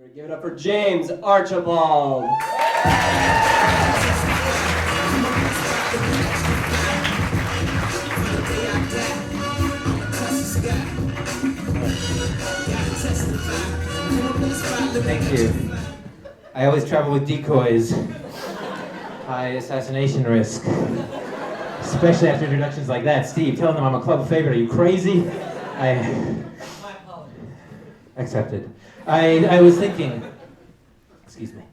Give it up for James Archibald. Thank you. I always travel with decoys. High assassination risk. Especially after introductions like that. Steve, telling them I'm a club favorite. Are you crazy? My apologies. Accepted. I was thinking, excuse me.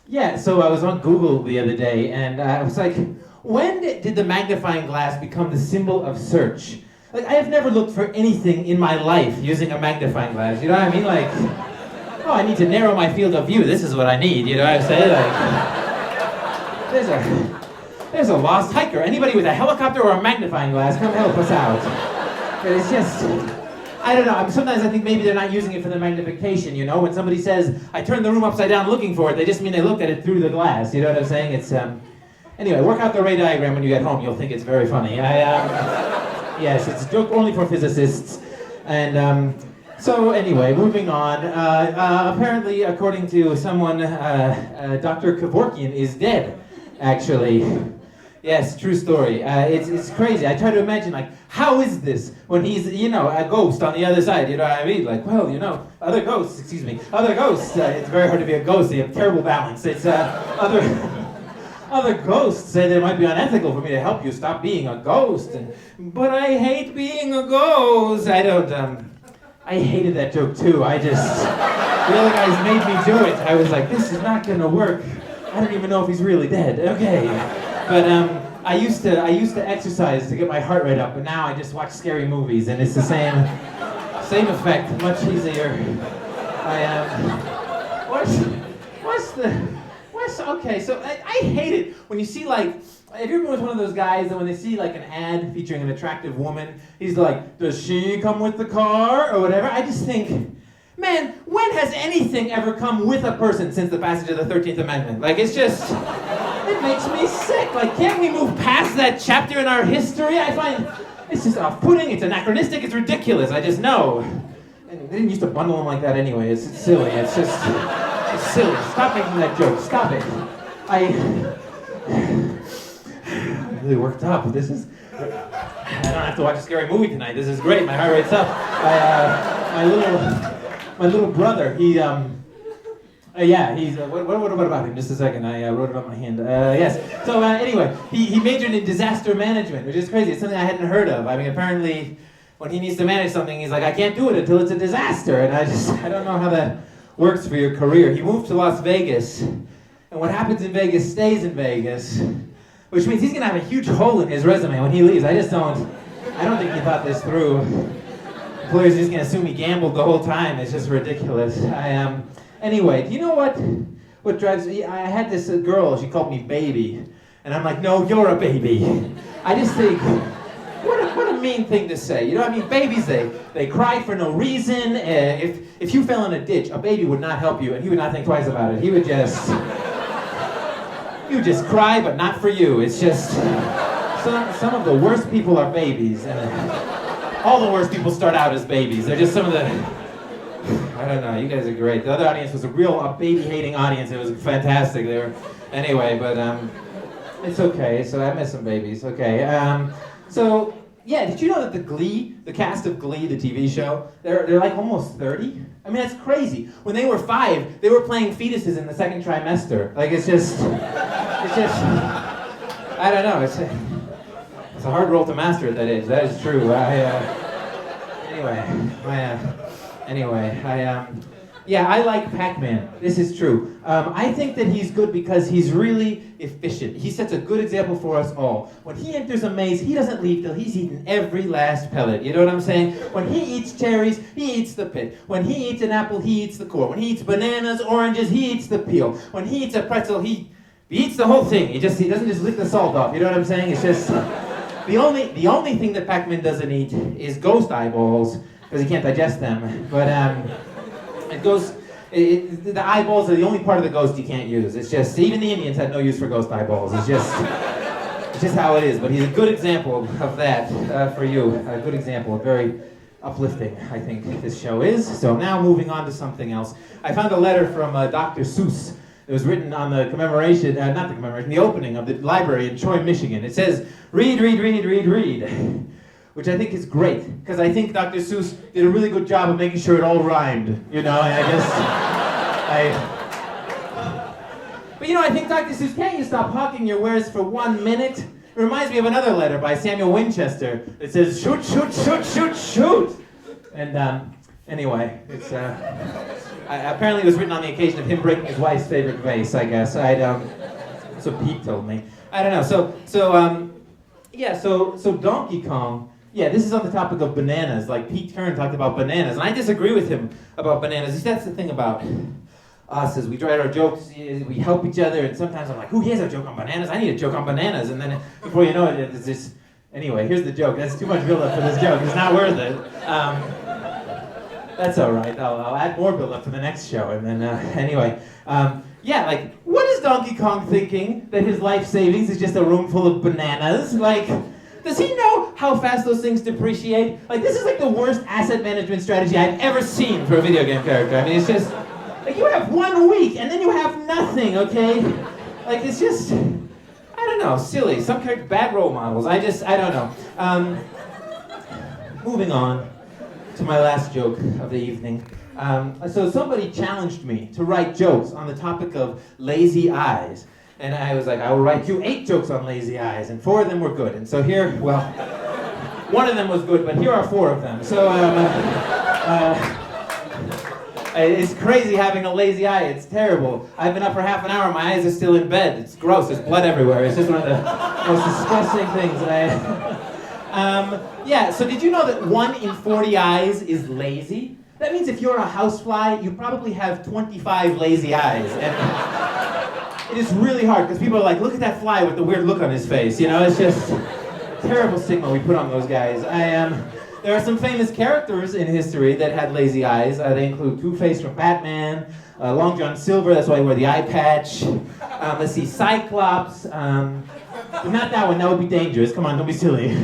Yeah, so I was on Google the other day, and I was like, when did the magnifying glass become the symbol of search? Like, I have never looked for anything in my life using a magnifying glass, you know what I mean? Like, oh, I need to narrow my field of view, this is what I need, you know what I'm saying? Like, there's a lost hiker. Anybody with a helicopter or a magnifying glass, come help us out. But it's just, I don't know, sometimes I think maybe they're not using it for the magnification, you know? When somebody says, I turned the room upside down looking for it, they just mean they looked at it through the glass, you know what I'm saying? It's, anyway, work out the Ray diagram when you get home, you'll think it's very funny. Yes, it's a joke only for physicists. And so anyway, moving on. Apparently, according to someone, Dr. Kevorkian is dead, actually. Yes, true story. It's crazy. I try to imagine, like, how is this when he's, you know, a ghost on the other side, you know what I mean? Like, well, you know, other ghosts, it's very hard to be a ghost. They have terrible balance. It's, other ghosts say that it might be unethical for me to help you stop being a ghost, but I hate being a ghost. I hated that joke too. The other guys made me do it. I was like, this is not gonna work. I don't even know if he's really dead. Okay. But I used to exercise to get my heart rate up, but now I just watch scary movies, and it's the same effect, much easier. Okay, so I hate it when you see, like, have you ever been with one of those guys that when they see like an ad featuring an attractive woman, he's like, does she come with the car or whatever? I just think, man, when has anything ever come with a person since the passage of the 13th Amendment? Like, it's just, it makes me sick. Like, can't we move past that chapter in our history? I find it's just off-putting, it's anachronistic, it's ridiculous, I just know. And they didn't used to bundle them like that anyway, it's silly, it's silly. Stop making that joke, stop it. I'm really worked up. I don't have to watch a scary movie tonight, this is great, my heart rate's up. My little brother, he's, what about him? Just a second, I wrote it on my hand. Yes, so anyway, he majored in disaster management, which is crazy. It's something I hadn't heard of. I mean, apparently, when he needs to manage something, he's like, I can't do it until it's a disaster. And I don't know how that works for your career. He moved to Las Vegas, and what happens in Vegas stays in Vegas, which means he's gonna have a huge hole in his resume when he leaves. I don't think he thought this through. Employers are just gonna assume he gambled the whole time. It's just ridiculous. Anyway, do you know what drives me? I had this girl, she called me baby. And I'm like, no, you're a baby. I just think, what a mean thing to say. You know what I mean? Babies, they cry for no reason. If you fell in a ditch, a baby would not help you, and he would not think twice about it. He would just cry, but not for you. It's just, some of the worst people are babies. And all the worst people start out as babies. They're just some of the, I don't know, you guys are great. The other audience was a baby-hating audience. It was fantastic. Anyway, but it's okay. So I miss some babies. Okay. So yeah, did you know that the cast of Glee, the TV show, they're like almost 30? I mean, that's crazy. When they were 5, they were playing fetuses in the second trimester. Like, it's just, I don't know. It's a hard role to master at that age. That is true. I like Pac-Man. This is true. I think that he's good because he's really efficient. He sets a good example for us all. When he enters a maze, he doesn't leave till he's eaten every last pellet. You know what I'm saying? When he eats cherries, he eats the pit. When he eats an apple, he eats the core. When he eats bananas, oranges, he eats the peel. When he eats a pretzel, he eats the whole thing. He doesn't just lick the salt off. You know what I'm saying? It's just the only thing that Pac-Man doesn't eat is ghost eyeballs because he can't digest them. But the eyeballs are the only part of the ghost you can't use. It's just, even the Indians had no use for ghost eyeballs. It's just how it is. But he's a good example of that for you. A good example, a very uplifting, I think this show is. So now moving on to something else. I found a letter from Dr. Seuss. It was written on the commemoration, not the commemoration, the opening of the library in Troy, Michigan. It says, read, read, read, read, read. Which I think is great, because I think Dr. Seuss did a really good job of making sure it all rhymed, you know, and I guess, But you know, I think Dr. Seuss, can't you stop hawking your wares for 1 minute? It reminds me of another letter by Samuel Winchester that says, shoot, shoot, shoot, shoot, shoot! And anyway, it's, apparently it was written on the occasion of him breaking his wife's favorite vase, I guess. So Pete told me. I don't know, so Donkey Kong, yeah, this is on the topic of bananas. Like Pete Kern talked about bananas, and I disagree with him about bananas. That's the thing about us, is we write our jokes, we help each other, and sometimes I'm like, who has a joke on bananas? I need a joke on bananas, and then before you know it, it's just, anyway, here's the joke. That's too much build-up for this joke. It's not worth it. That's all right. I'll add more build-up for the next show, and then, anyway. Yeah, like, what is Donkey Kong thinking that his life savings is just a room full of bananas? Like, does he know how fast those things depreciate? Like, this is like the worst asset management strategy I've ever seen for a video game character. I mean, it's just, like, you have 1 week, and then you have nothing, okay? Like, it's just, I don't know, silly. Some character, bad role models. I don't know. Moving on to my last joke of the evening. So somebody challenged me to write jokes on the topic of lazy eyes. And I was like, I will write you 8 jokes on lazy eyes, and 4 of them were good. And so here, well, 1 of them was good, but here are 4 of them. So, it's crazy having a lazy eye. It's terrible. I've been up for half an hour, my eyes are still in bed. It's gross, there's blood everywhere. It's just one of the most disgusting things. Yeah, so did you know that 1 in 40 eyes is lazy? That means if you're a housefly, you probably have 25 lazy eyes. And it is really hard, because people are like, look at that fly with the weird look on his face. You know, it's just a terrible stigma we put on those guys. There are some famous characters in history that had lazy eyes. They include Two-Face from Batman, Long John Silver, that's why he wore the eye patch. Let's see, Cyclops. Not that one, that would be dangerous. Come on, don't be silly. It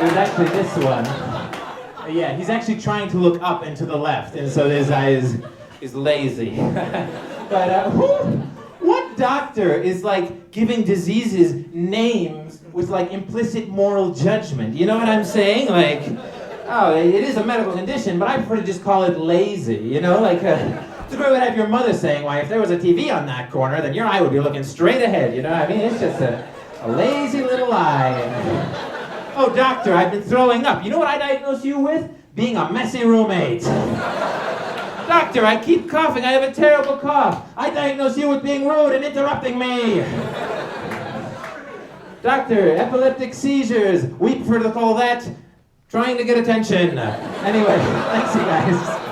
was actually this one. Yeah, he's actually trying to look up and to the left, and so his eye is lazy. But what doctor is like giving diseases names with like implicit moral judgment? You know what I'm saying? Like, oh, it is a medical condition, but I prefer to just call it lazy. You know, like it's a great way to have your mother saying, why, if there was a TV on that corner, then your eye would be looking straight ahead. You know what I mean? It's just a lazy little eye. Oh, doctor, I've been throwing up. You know what I diagnose you with? Being a messy roommate. Doctor, I keep coughing. I have a terrible cough. I diagnose you with being rude and interrupting me. Doctor, epileptic seizures. We prefer to call that trying to get attention. Anyway, thanks you guys.